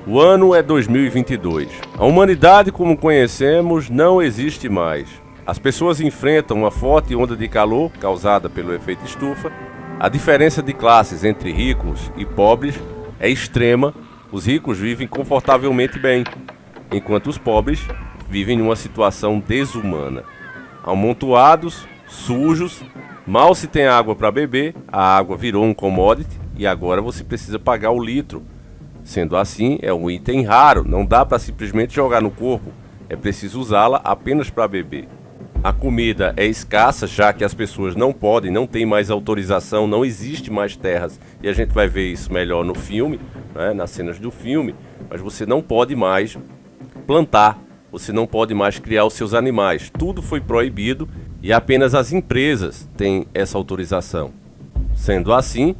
O ano é 2022. A humanidade como conhecemos não existe mais. As pessoas enfrentam uma forte onda de calor causada pelo efeito estufa. A diferença de classes entre ricos e pobres é extrema. Os ricos vivem confortavelmente bem, enquanto os pobres vivem em uma situação desumana. Amontoados, sujos, mal se tem água para beber, a água virou um commodity e agora você precisa pagar o litro. Sendo assim, é um item raro, não dá para simplesmente jogar no corpo, é preciso usá-la apenas para beber. A comida é escassa, já que as pessoas não podem, não têm mais autorização, não existe mais terras, e a gente vai ver isso melhor no filme, né, nas cenas do filme, mas você não pode mais plantar, você não pode mais criar os seus animais, tudo foi proibido e apenas as empresas têm essa autorização. Sendo assim,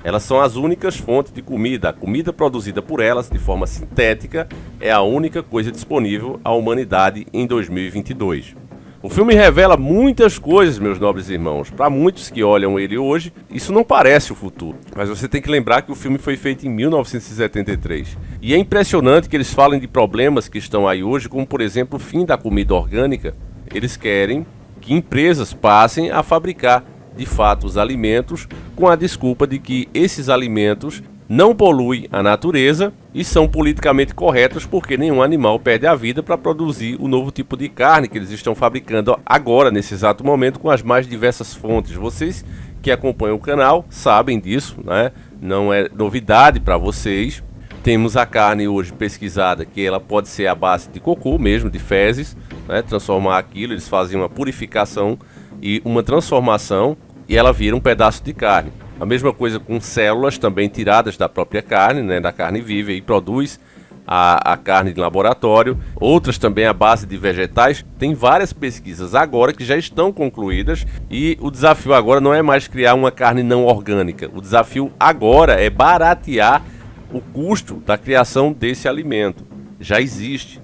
elas são as únicas fontes de comida. A comida produzida por elas de forma sintética é a única coisa disponível à humanidade em 2022. O filme revela muitas coisas, meus nobres irmãos. Para muitos que olham ele hoje, isso não parece o futuro. Mas você tem que lembrar que o filme foi feito em 1973. E é impressionante que eles falem de problemas que estão aí hoje, como por exemplo o fim da comida orgânica. Eles querem que empresas passem a fabricar de fato os alimentos com a desculpa de que esses alimentos não poluem a natureza e são politicamente corretos porque nenhum animal perde a vida para produzir o novo tipo de carne que eles estão fabricando agora, nesse exato momento, com as mais diversas fontes. Vocês que acompanham o canal sabem disso, né? Não é novidade para vocês. Temos a carne hoje pesquisada, que ela pode ser à base de cocô mesmo, de fezes, né? Transformar aquilo, eles fazem uma purificação e uma transformação e ela vira um pedaço de carne. A mesma coisa com células também tiradas da própria carne, né, da carne viva, e produz a carne de laboratório. Outras também à base de vegetais. Tem várias pesquisas agora que já estão concluídas e o desafio agora não é mais criar uma carne não orgânica. O desafio agora é baratear o custo da criação desse alimento. Já existe.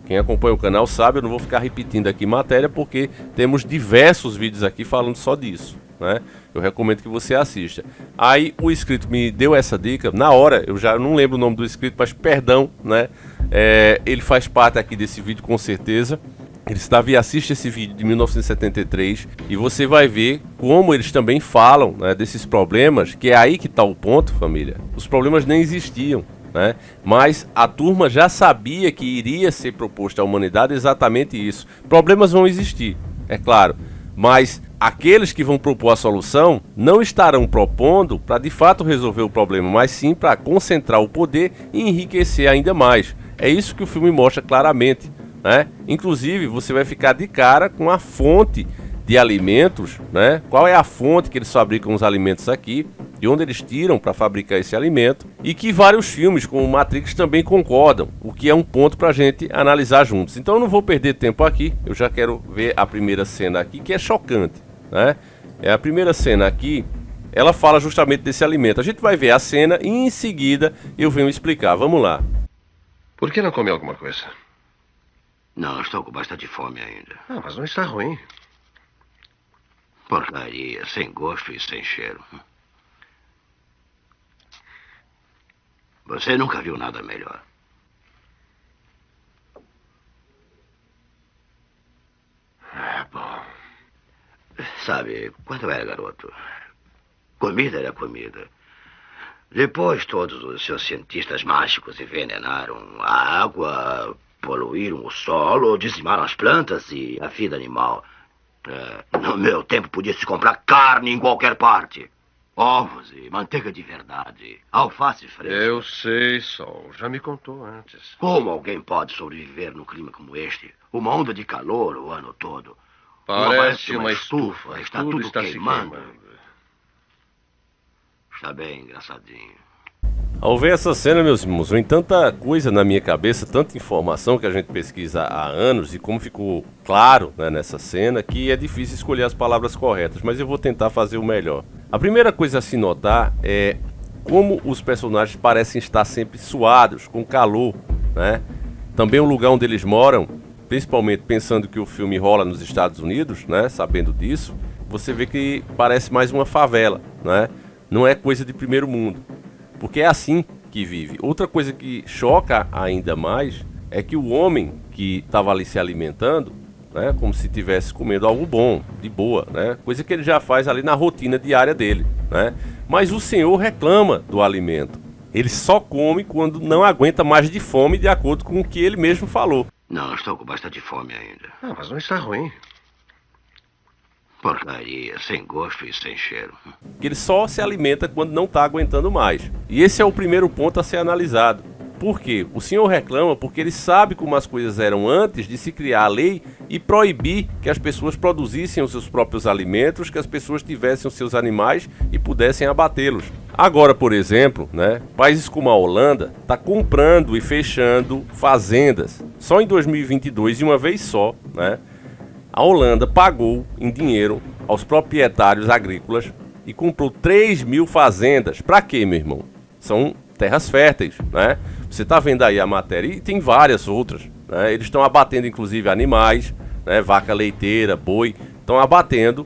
Quem acompanha o canal sabe, eu não vou ficar repetindo aqui matéria porque temos diversos vídeos aqui falando só disso, né? Eu recomendo que você assista. Aí o inscrito me deu essa dica, na hora, eu já não lembro o nome do inscrito, mas perdão, né? Ele faz parte aqui desse vídeo com certeza. Ele estava e assiste esse vídeo de 1973 e você vai ver como eles também falam, né, desses problemas, que é aí que está o ponto, família. Os problemas nem existiam, né? Mas a turma já sabia que iria ser proposto à humanidade exatamente isso. Problemas vão existir, é claro, mas aqueles que vão propor a solução não estarão propondo para de fato resolver o problema, mas sim para concentrar o poder e enriquecer ainda mais. É isso que o filme mostra claramente, né? Inclusive você vai ficar de cara com a fonte de alimentos, né? Qual é a fonte que eles fabricam os alimentos aqui, de onde eles tiram para fabricar esse alimento, e que vários filmes como Matrix também concordam, o que é um ponto para a gente analisar juntos. Então eu não vou perder tempo aqui, eu já quero ver a primeira cena aqui, que é chocante, né? É a primeira cena aqui, ela fala justamente desse alimento. A gente vai ver a cena e em seguida eu venho explicar. Vamos lá. Por que não come alguma coisa? Não, estou com bastante fome ainda. Mas não está ruim. Porcaria, sem gosto e sem cheiro. Você nunca viu nada melhor. Bom. Sabe, quando eu era garoto, comida era comida. Depois todos os seus cientistas mágicos envenenaram a água, poluíram o solo, dizimaram as plantas e a vida animal. No meu tempo podia-se comprar carne em qualquer parte. Ovos e manteiga de verdade. Alface fresca. Eu sei, Sol. Já me contou antes. Como alguém pode sobreviver num clima como este? Uma onda de calor o ano todo. Parece uma estufa. Está tudo está queimando. se queimando. Está bem, engraçadinho. Ao ver essa cena, meus irmãos, vem tanta coisa na minha cabeça, tanta informação que a gente pesquisa há anos e como ficou claro, né, nessa cena, que é difícil escolher as palavras corretas, mas eu vou tentar fazer o melhor. A primeira coisa a se notar é como os personagens parecem estar sempre suados, com calor, né? Também o lugar onde eles moram, principalmente pensando que o filme rola nos Estados Unidos, né, sabendo disso, você vê que parece mais uma favela, né? Não é coisa de primeiro mundo. Porque é assim que vive. Outra coisa que choca ainda mais é que o homem que estava ali se alimentando, né, como se estivesse comendo algo bom, de boa, né, coisa que ele já faz ali na rotina diária dele, né, mas o Senhor reclama do alimento. Ele só come quando não aguenta mais de fome, de acordo com o que ele mesmo falou. Não, estou com bastante fome ainda. Ah, mas não está ruim. Porcaria, sem gosto e sem cheiro. Ele só se alimenta quando não está aguentando mais. E esse é o primeiro ponto a ser analisado. Por quê? O Senhor reclama porque ele sabe como as coisas eram antes de se criar a lei e proibir que as pessoas produzissem os seus próprios alimentos, que as pessoas tivessem os seus animais e pudessem abatê-los. Agora, por exemplo, né, países como a Holanda está comprando e fechando fazendas. Só em 2022, e uma vez só, né, a Holanda pagou em dinheiro aos proprietários agrícolas e comprou 3.000 fazendas. Para quê, meu irmão? São terras férteis, né? Você está vendo aí a matéria e tem várias outras, né? Eles estão abatendo inclusive animais, né? Vaca leiteira, boi, estão abatendo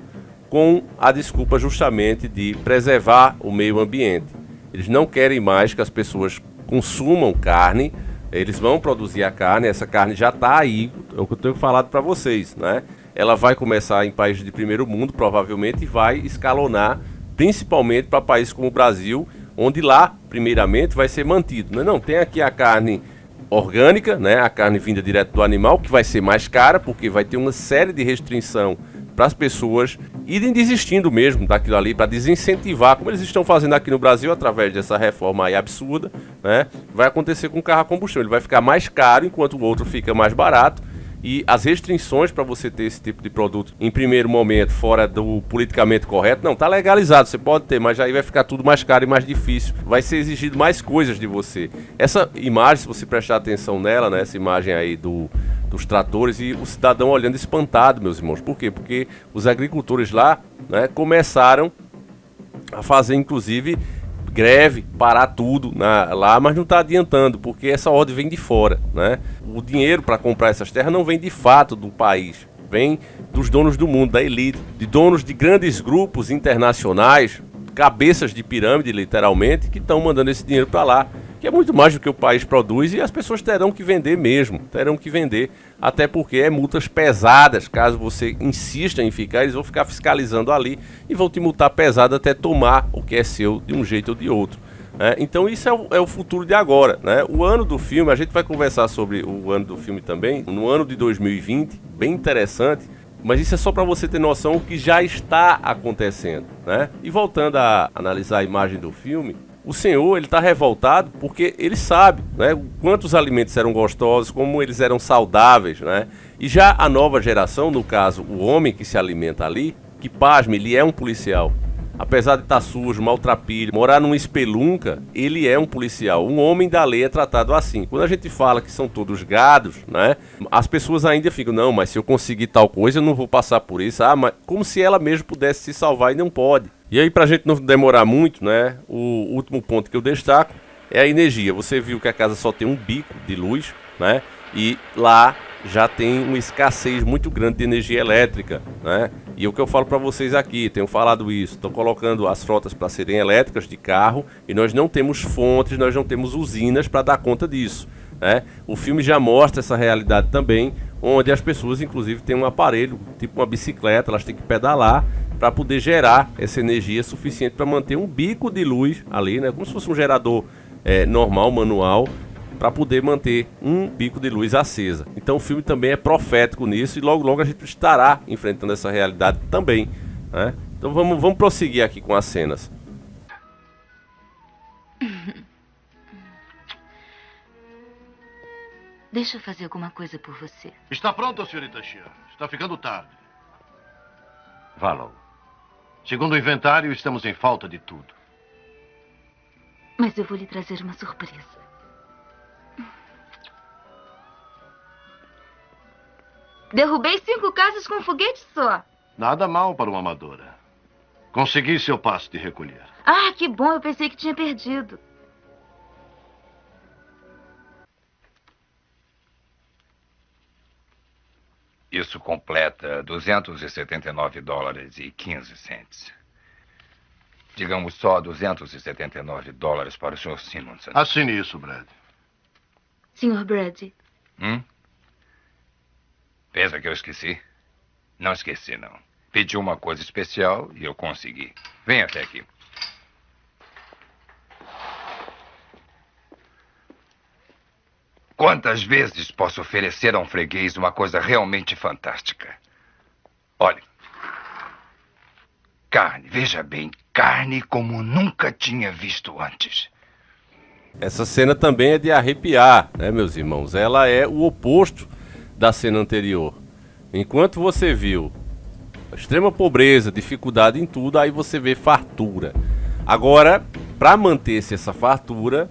com a desculpa justamente de preservar o meio ambiente. Eles não querem mais que as pessoas consumam carne, eles vão produzir a carne, essa carne já está aí, é o que eu tenho falado para vocês, né? Ela vai começar em países de primeiro mundo, provavelmente, e vai escalonar, principalmente para países como o Brasil, onde lá, primeiramente, vai ser mantido. Não, tem aqui a carne orgânica, né? A carne vinda direto do animal, que vai ser mais cara, porque vai ter uma série de restrição para as pessoas irem desistindo mesmo daquilo ali, para desincentivar, como eles estão fazendo aqui no Brasil, através dessa reforma aí absurda, né? Vai acontecer com o carro a combustão, ele vai ficar mais caro, enquanto o outro fica mais barato. E as restrições para você ter esse tipo de produto, em primeiro momento, fora do politicamente correto, não, tá legalizado, você pode ter, mas aí vai ficar tudo mais caro e mais difícil. Vai ser exigido mais coisas de você. Essa imagem, se você prestar atenção nela, né, essa imagem aí dos tratores e o cidadão olhando espantado, meus irmãos. Por quê? Porque os agricultores lá, né, começaram a fazer, inclusive, greve, parar tudo lá, mas não está adiantando, porque essa ordem vem de fora, né? O dinheiro para comprar essas terras não vem de fato do país, vem dos donos do mundo, da elite, de donos de grandes grupos internacionais, cabeças de pirâmide, literalmente, que estão mandando esse dinheiro para lá, que é muito mais do que o país produz, e as pessoas terão que vender mesmo, terão que vender, até porque é multas pesadas, caso você insista em ficar, eles vão ficar fiscalizando ali e vão te multar pesado até tomar o que é seu de um jeito ou de outro. Então isso é o futuro de agora, né? O ano do filme, a gente vai conversar sobre o ano do filme também, no ano de 2020, bem interessante, mas isso é só para você ter noção do que já está acontecendo, né? E voltando a analisar a imagem do filme, o Senhor, ele está revoltado porque ele sabe, né, quantos alimentos eram gostosos, como eles eram saudáveis, né? E já a nova geração, no caso, o homem que se alimenta ali, que pasme, ele é um policial. Apesar de estar sujo, maltrapilho, morar numa espelunca, ele é um policial. Um homem da lei é tratado assim. Quando a gente fala que são todos gados, né, as pessoas ainda ficam, não, mas se eu conseguir tal coisa, eu não vou passar por isso. Ah, mas como se ela mesma pudesse se salvar e não pode. E aí, pra gente não demorar muito, né, o último ponto que eu destaco é a energia. Você viu que a casa só tem um bico de luz, né, e lá já tem uma escassez muito grande de energia elétrica, né? E o que eu falo para vocês aqui, tenho falado isso, estou colocando as frotas para serem elétricas de carro e nós não temos fontes, nós não temos usinas para dar conta disso, né? O filme já mostra essa realidade também, onde as pessoas inclusive têm um aparelho, tipo uma bicicleta, elas têm que pedalar para poder gerar essa energia suficiente para manter um bico de luz ali, né? Como se fosse um gerador normal, manual, para poder manter um bico de luz acesa. Então o filme também é profético nisso e logo logo a gente estará enfrentando essa realidade também, né? Então vamos prosseguir aqui com as cenas. Deixa eu fazer alguma coisa por você. Está pronto, senhorita Xia. Está ficando tarde. Vá logo. Segundo o inventário, estamos em falta de tudo. Mas eu vou lhe trazer uma surpresa. Derrubei 5 casas com um foguete só. Nada mal para uma amadora. Consegui seu passe de recolher. Ah, que bom. Eu pensei que tinha perdido. Isso completa $279,15. Digamos só $279 para o Sr. Simonson. Assine isso, Brad. Sr. Brady. Pensa que eu esqueci? Não esqueci, não. Pedi uma coisa especial e eu consegui. Vem até aqui. Quantas vezes posso oferecer a um freguês uma coisa realmente fantástica? Olhe. Carne, veja bem, carne como nunca tinha visto antes. Essa cena também é de arrepiar, né, meus irmãos? Ela é o oposto da cena anterior. Enquanto você viu extrema pobreza, dificuldade em tudo, aí você vê fartura. Agora, para manter-se essa fartura,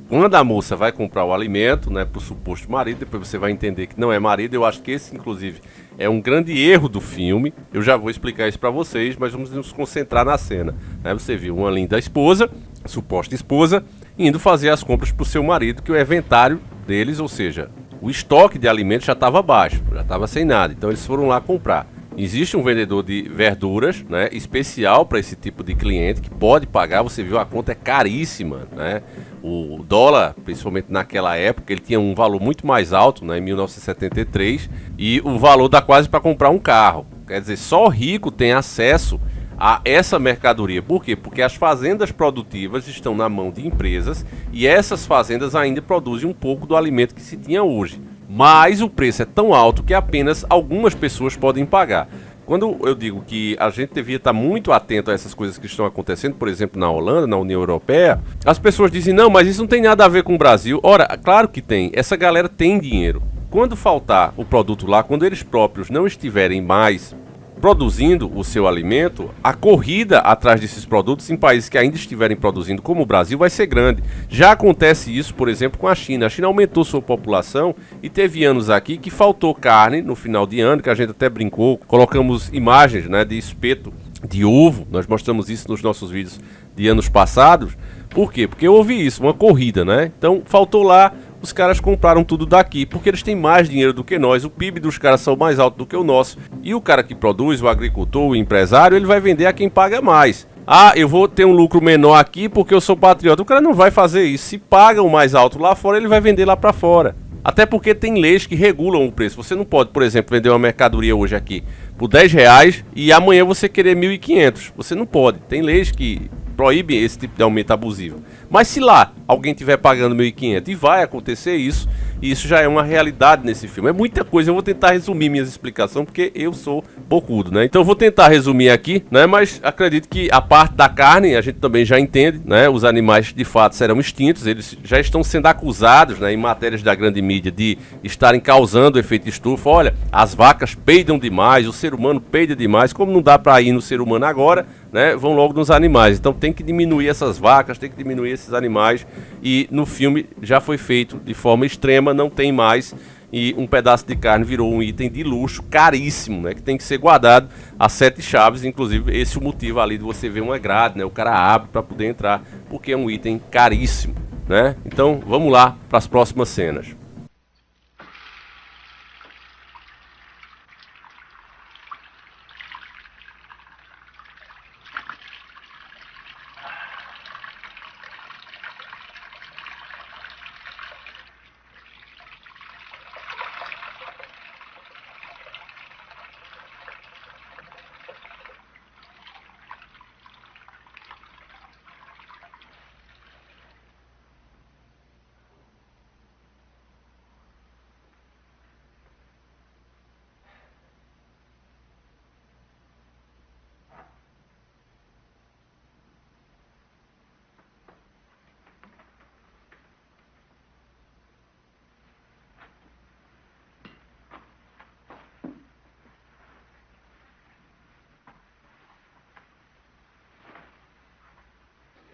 quando a moça vai comprar o alimento, né, pro suposto marido, depois você vai entender que não é marido. Eu acho que esse, inclusive, é um grande erro do filme. Eu já vou explicar isso para vocês, mas vamos nos concentrar na cena. Né? Você viu uma linda esposa, suposta esposa, indo fazer as compras pro seu marido, que o inventário deles, ou seja, o estoque de alimentos já estava baixo, já estava sem nada. Então eles foram lá comprar. Existe um vendedor de verduras, né, especial para esse tipo de cliente que pode pagar. Você viu, a conta é caríssima, né? O dólar, principalmente naquela época, ele tinha um valor muito mais alto, né, em 1973, e o valor dá quase para comprar um carro. Quer dizer, só o rico tem acesso a essa mercadoria. Por quê? Porque as fazendas produtivas estão na mão de empresas e essas fazendas ainda produzem um pouco do alimento que se tinha hoje. Mas o preço é tão alto que apenas algumas pessoas podem pagar. Quando eu digo que a gente devia estar muito atento a essas coisas que estão acontecendo, por exemplo, na Holanda, na União Europeia, as pessoas dizem, não, mas isso não tem nada a ver com o Brasil. Ora, claro que tem. Essa galera tem dinheiro. Quando faltar o produto lá, quando eles próprios não estiverem mais produzindo o seu alimento, a corrida atrás desses produtos em países que ainda estiverem produzindo, como o Brasil, vai ser grande. Já acontece isso, por exemplo, com a China. A China aumentou sua população e teve anos aqui que faltou carne no final de ano, que a gente até brincou, colocamos imagens, né, de espeto de ovo, nós mostramos isso nos nossos vídeos de anos passados. Por quê? Porque houve isso, uma corrida, né? Então faltou lá, os caras compraram tudo daqui, porque eles têm mais dinheiro do que nós, o PIB dos caras são mais alto do que o nosso, e o cara que produz, o agricultor, o empresário, ele vai vender a quem paga mais. Ah, eu vou ter um lucro menor aqui porque eu sou patriota. O cara não vai fazer isso. Se paga o mais alto lá fora, ele vai vender lá pra fora. Até porque tem leis que regulam o preço. Você não pode, por exemplo, vender uma mercadoria hoje aqui por R$10 e amanhã você querer 1.500. Você não pode. Tem leis que proíbem esse tipo de aumento abusivo. Mas se lá alguém estiver pagando 1.500, e vai acontecer isso, e isso já é uma realidade nesse filme. É muita coisa, eu vou tentar resumir minhas explicações, porque eu sou bocudo, né? Então eu vou tentar resumir aqui, né? Mas acredito que a parte da carne, a gente também já entende, né? Os animais de fato serão extintos, eles já estão sendo acusados, né, em matérias da grande mídia, de estarem causando efeito estufa. Olha, as vacas peidam demais, o ser humano peida demais, como não dá para ir no ser humano agora, né? Vão logo nos animais. Então tem que diminuir essas vacas, tem que diminuir esses animais, e no filme já foi feito de forma extrema, não tem mais, e um pedaço de carne virou um item de luxo caríssimo, né, que tem que ser guardado a 7 chaves. Inclusive esse é o motivo ali de você ver uma grade, né, o cara abre para poder entrar, porque é um item caríssimo, né? Então vamos lá para as próximas cenas.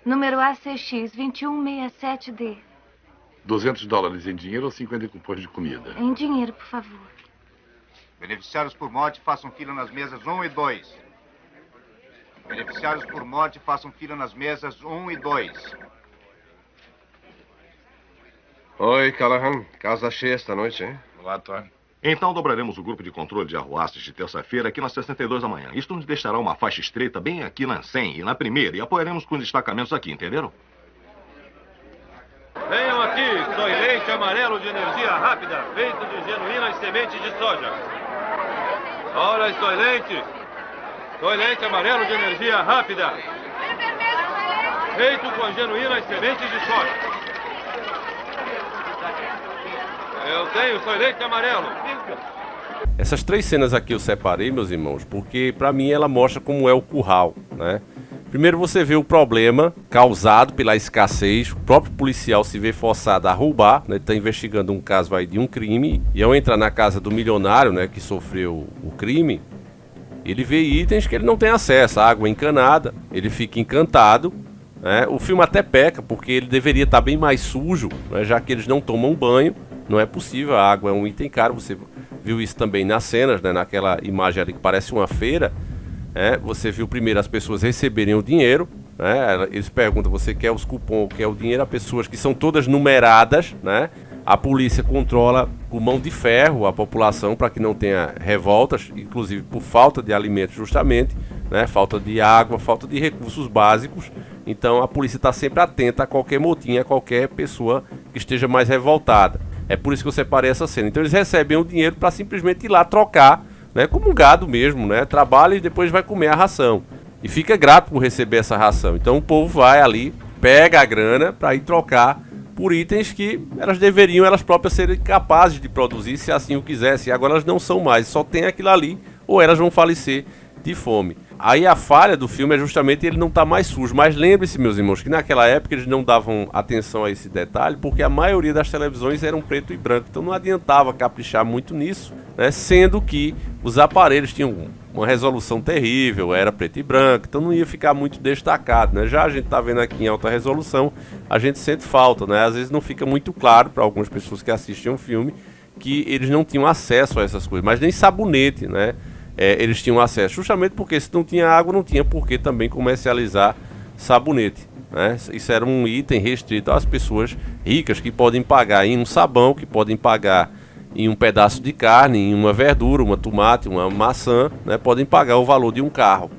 Número ACX 2167D. $200 em dinheiro ou 50 em cupons de comida? Em dinheiro, por favor. Beneficiários por morte, façam fila nas mesas 1 e 2. Beneficiários por morte, façam fila nas mesas 1 e 2. Oi, Callahan. Casa cheia esta noite, hein? Olá, Tony. Então dobraremos o grupo de controle de arruaças de terça-feira aqui na 62 da manhã. Isto nos deixará uma faixa estreita bem aqui na 100 e na primeira, e apoiaremos com destacamentos aqui, entenderam? Venham aqui, soy leite amarelo de energia rápida, feito de genuínas sementes de soja. Ora, soy leite amarelo de energia rápida, feito com genuínas sementes de soja. Eu tenho, soy leite amarelo. Essas 3 cenas aqui eu separei, meus irmãos, porque pra mim ela mostra como é o curral, né? Primeiro você vê o problema causado pela escassez, o próprio policial se vê forçado a roubar, né? Ele tá investigando um caso aí de um crime, e ao entrar na casa do milionário, né, que sofreu o crime, ele vê itens que ele não tem acesso, água encanada, ele fica encantado, né? O filme até peca, porque ele deveria estar bem mais sujo, né, já que eles não tomam banho. Não é possível, a água é um item caro, você viu isso também nas cenas, né? Naquela imagem ali que parece uma feira, né? Você viu primeiro as pessoas receberem o dinheiro, né? Eles perguntam, você quer os cupons, quer o dinheiro, as pessoas que são todas numeradas, né? A polícia controla com mão de ferro a população para que não tenha revoltas, inclusive por falta de alimentos justamente, né? Falta de água, falta de recursos básicos. Então a polícia está sempre atenta a qualquer motim, a qualquer pessoa que esteja mais revoltada. É por isso que eu separei essa cena. Então eles recebem o dinheiro para simplesmente ir lá trocar, né? Como um gado mesmo, né? Trabalha e depois vai comer a ração. E fica grato por receber essa ração. Então o povo vai ali, pega a grana para ir trocar por itens que elas próprias serem capazes de produzir, se assim o quisessem. E agora elas não são mais, só tem aquilo ali, ou elas vão falecer de fome. Aí a falha do filme é justamente ele não estar mais sujo. Mas lembre-se, meus irmãos, que naquela época eles não davam atenção a esse detalhe, porque a maioria das televisões eram preto e branco. Então não adiantava caprichar muito nisso, né? Sendo que os aparelhos tinham uma resolução terrível, era preto e branco, então não ia ficar muito destacado, né? Já a gente tá vendo aqui em alta resolução, a gente sente falta, né? Às vezes não fica muito claro para algumas pessoas que assistem um filme que eles não tinham acesso a essas coisas, mas nem sabonete, né? Eles tinham acesso, justamente porque se não tinha água, não tinha por que também comercializar sabonete, né? Isso era um item restrito às pessoas ricas que podem pagar em um sabão, que podem pagar em um pedaço de carne, em uma verdura, uma tomate, uma maçã, né? Podem pagar o valor de um carro.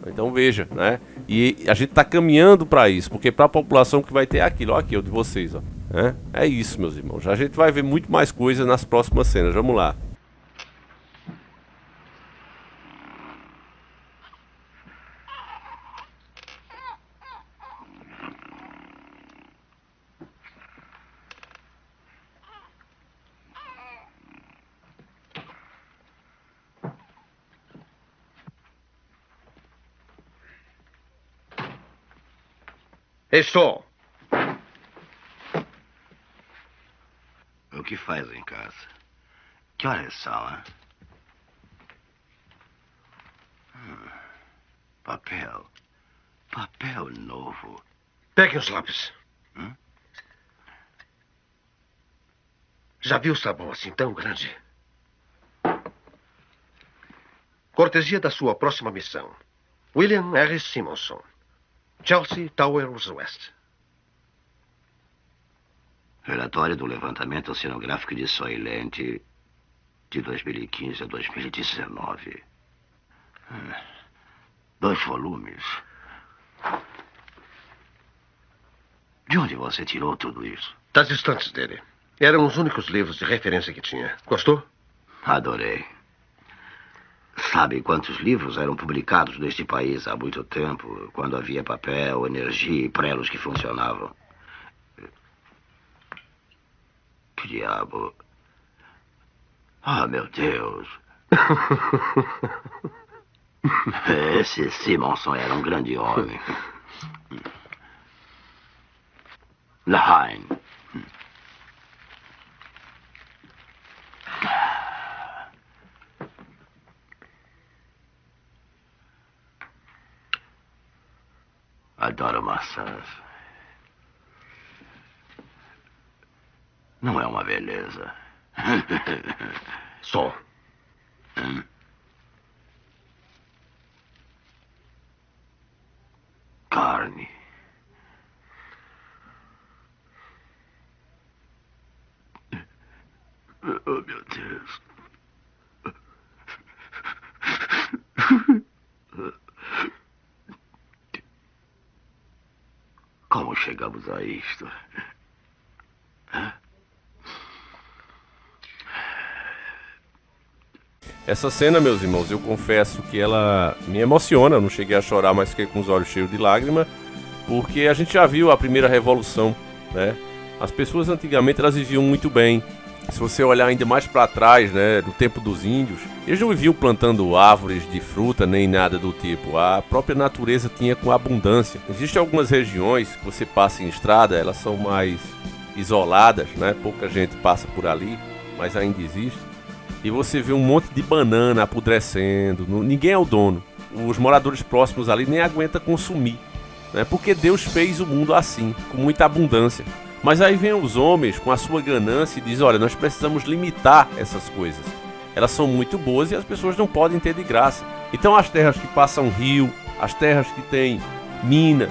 Então veja, né? E a gente está caminhando para isso, porque para a população que vai ter aquilo, ó, aqui, o de vocês, ó, né? É isso, meus irmãos. A gente vai ver muito mais coisas nas próximas cenas. Vamos lá. Estou. O que faz em casa? Que horas são, hein? Papel. Papel novo. Pegue os lápis. Já viu sabão assim tão grande? Cortesia da sua próxima missão. William R. Simonson. Chelsea Towers West. Relatório do levantamento oceanográfico de Soylent de 2015 a 2019. 2 volumes. De onde você tirou tudo isso? Das estantes dele. Eram os únicos livros de referência que tinha. Gostou? Adorei. Sabe quantos livros eram publicados neste país há muito tempo, quando havia papel, energia e prelos que funcionavam? Que diabo? Ah, meu Deus. Esse Simonson era um grande homem. Lahain. Adoro maçãs. Não é uma beleza? Só. Carne. Oh, meu Deus. chegamos a isto? Hã? Essa cena, meus irmãos, eu confesso que ela me emociona. Eu não cheguei a chorar, mas fiquei com os olhos cheios de lágrima, porque a gente já viu a primeira revolução, né? As pessoas antigamente elas viviam muito bem. Se você olhar ainda mais para trás, né, no tempo dos índios, eles não viviam plantando árvores de fruta nem nada do tipo. A própria natureza tinha com abundância. Existem algumas regiões que você passa em estrada, elas são mais isoladas, né? Pouca gente passa por ali, mas ainda existe. E você vê um monte de banana apodrecendo, ninguém é o dono. Os moradores próximos ali nem aguentam consumir, né? Porque Deus fez o mundo assim, com muita abundância. Mas aí vem os homens com a sua ganância e diz: olha, nós precisamos limitar essas coisas. Elas são muito boas e as pessoas não podem ter de graça. Então as terras que passam rio, as terras que têm mina,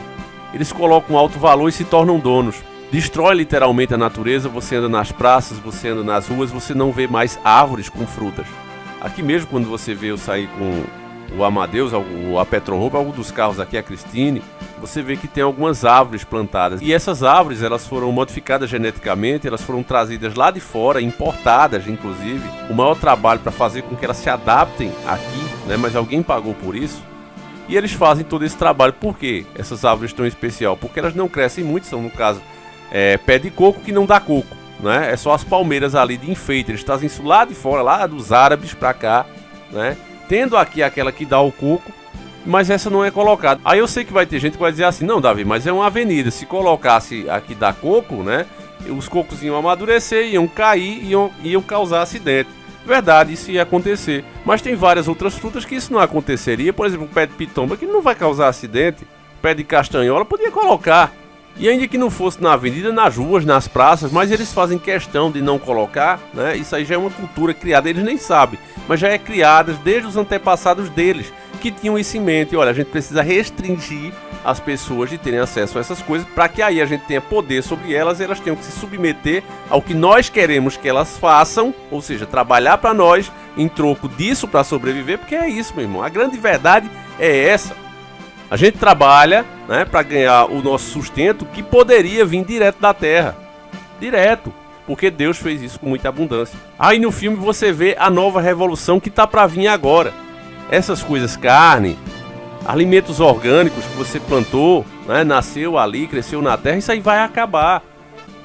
eles colocam alto valor e se tornam donos. Destrói literalmente a natureza. Você anda nas praças, você anda nas ruas, você não vê mais árvores com frutas. Aqui mesmo, quando você vê eu sair com o Amadeus, a Petrorouba, algum dos carros aqui, a Cristine, você vê que tem algumas árvores plantadas. E essas árvores, elas foram modificadas geneticamente, elas foram trazidas lá de fora, importadas inclusive. O maior trabalho para fazer com que elas se adaptem aqui, né? Mas alguém pagou por isso. E eles fazem todo esse trabalho. Por quê? Essas árvores tão especial? Porque elas não crescem muito, são no caso pé de coco que não dá coco, né? É só as palmeiras ali de enfeite. Eles trazem isso lá de fora, lá dos árabes para cá, né? Tendo aqui aquela que dá o coco, mas essa não é colocada. Aí eu sei que vai ter gente que vai dizer assim: não, Davi, mas é uma avenida. Se colocasse aqui da coco, né? Os cocos iam amadurecer, iam cair, iam causar acidente. Verdade, isso ia acontecer. Mas tem várias outras frutas que isso não aconteceria. Por exemplo, o pé de pitomba, que não vai causar acidente. O pé de castanhola podia colocar. E ainda que não fosse na avenida, nas ruas, nas praças, mas eles fazem questão de não colocar, né? Isso aí já é uma cultura criada, eles nem sabem, mas já é criada desde os antepassados deles, que tinham isso em mente. Olha, a gente precisa restringir as pessoas de terem acesso a essas coisas, para que aí a gente tenha poder sobre elas, e elas tenham que se submeter ao que nós queremos que elas façam, ou seja, trabalhar para nós em troco disso para sobreviver, porque é isso, meu irmão, a grande verdade é essa. A gente trabalha, né, para ganhar o nosso sustento, que poderia vir direto da terra. Direto. Porque Deus fez isso com muita abundância. Aí no filme você vê a nova revolução que tá para vir agora. Essas coisas, carne, alimentos orgânicos que você plantou, né, nasceu ali, cresceu na terra, isso aí vai acabar.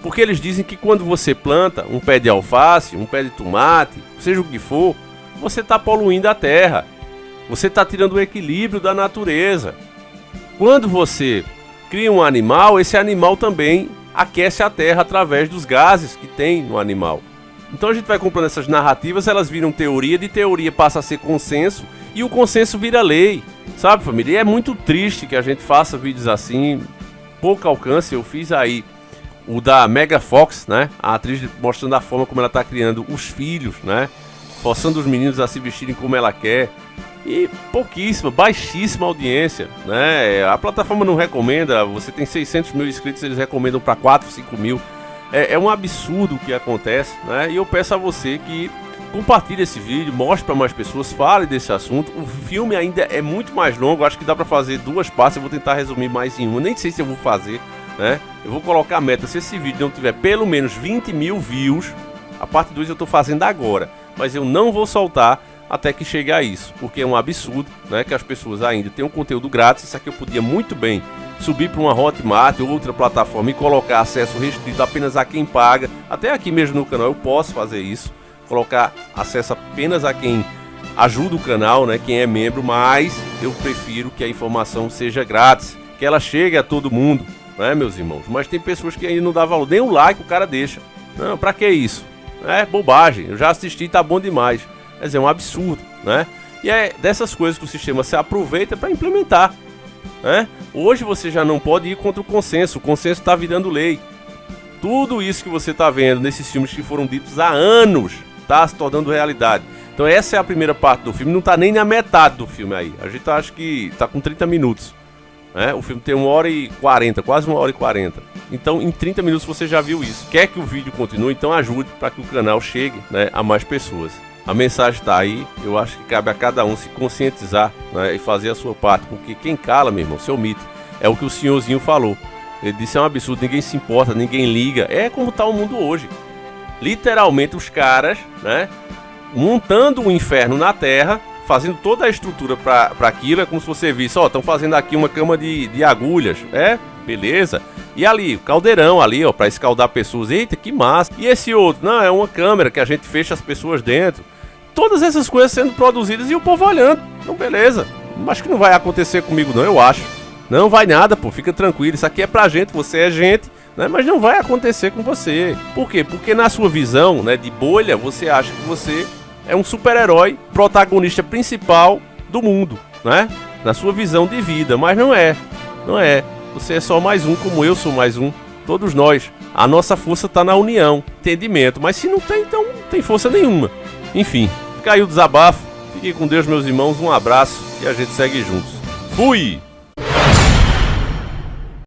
Porque eles dizem que quando você planta um pé de alface, um pé de tomate, seja o que for, você está poluindo a terra. Você está tirando o equilíbrio da natureza. Quando você cria um animal, esse animal também aquece a terra através dos gases que tem no animal. Então a gente vai comprando essas narrativas, elas viram teoria, de teoria passa a ser consenso, e o consenso vira lei. Sabe, família? E é muito triste que a gente faça vídeos assim, pouco alcance. Eu fiz aí o da Mega Fox, né? A atriz mostrando a forma como ela está criando os filhos, né? Forçando os meninos a se vestirem como ela quer. E pouquíssima, baixíssima audiência, né? A plataforma não recomenda. Você tem 600 mil inscritos, eles recomendam para 4, 5 mil. É um absurdo o que acontece, né? E eu peço a você que compartilhe esse vídeo, mostre para mais pessoas, fale desse assunto. O filme ainda é muito mais longo, acho que dá para fazer 2 partes. Eu vou tentar resumir mais em uma, nem sei se eu vou fazer, né? Eu vou colocar a meta, se esse vídeo não tiver pelo menos 20 mil views, a parte 2 eu tô fazendo agora, mas eu não vou soltar até que chegue a isso, porque é um absurdo, né, que as pessoas ainda tenham conteúdo grátis. Isso aqui eu podia muito bem subir para uma Hotmart ou outra plataforma e colocar acesso restrito apenas a quem paga. Até aqui mesmo no canal eu posso fazer isso, colocar acesso apenas a quem ajuda o canal, né, quem é membro, mas eu prefiro que a informação seja grátis, que ela chegue a todo mundo, né, meus irmãos. Mas tem pessoas que ainda não dão valor, nem o like o cara deixa. Não, pra que isso? É bobagem, eu já assisti, tá bom demais. Quer dizer, é um absurdo, né? E é dessas coisas que o sistema se aproveita para implementar, né? Hoje você já não pode ir contra o consenso está virando lei. Tudo isso que você está vendo nesses filmes que foram ditos há anos está se tornando realidade. Então essa é a primeira parte do filme, não está nem na metade do filme aí. A gente acha que está com 30 minutos, né? O filme tem 1h40, quase 1h40. Então em 30 minutos você já viu isso. Quer que o vídeo continue? Então ajude para que o canal chegue, né, a mais pessoas. A mensagem está aí, eu acho que cabe a cada um se conscientizar, né, e fazer a sua parte, porque quem cala, meu irmão, se omite. É o que o senhorzinho falou. Ele disse, é um absurdo, ninguém se importa, ninguém liga. É como tá o mundo hoje. Literalmente os caras, né, montando o inferno na Terra, fazendo toda a estrutura para aquilo. É como se você visse, ó, estão fazendo aqui uma cama de agulhas, beleza. E ali, o caldeirão ali, ó, para escaldar pessoas. Eita, que massa. E esse outro, não, é uma câmera que a gente fecha as pessoas dentro. Todas essas coisas sendo produzidas e o povo olhando. Então, beleza. Acho que não vai acontecer comigo não, eu acho. Não vai nada, pô, fica tranquilo. Isso aqui é pra gente, você é gente, né? Mas não vai acontecer com você. Por quê? Porque na sua visão, né, de bolha, você acha que você é um super-herói, protagonista principal do mundo, né? Na sua visão de vida, mas não é. Não é. Você é só mais um, como eu sou mais um. Todos nós. A nossa força tá na união, entendimento. Mas se não tem, então não tem força nenhuma. Enfim, fica aí o desabafo. Fiquem com Deus, meus irmãos. Um abraço e a gente segue juntos. Fui!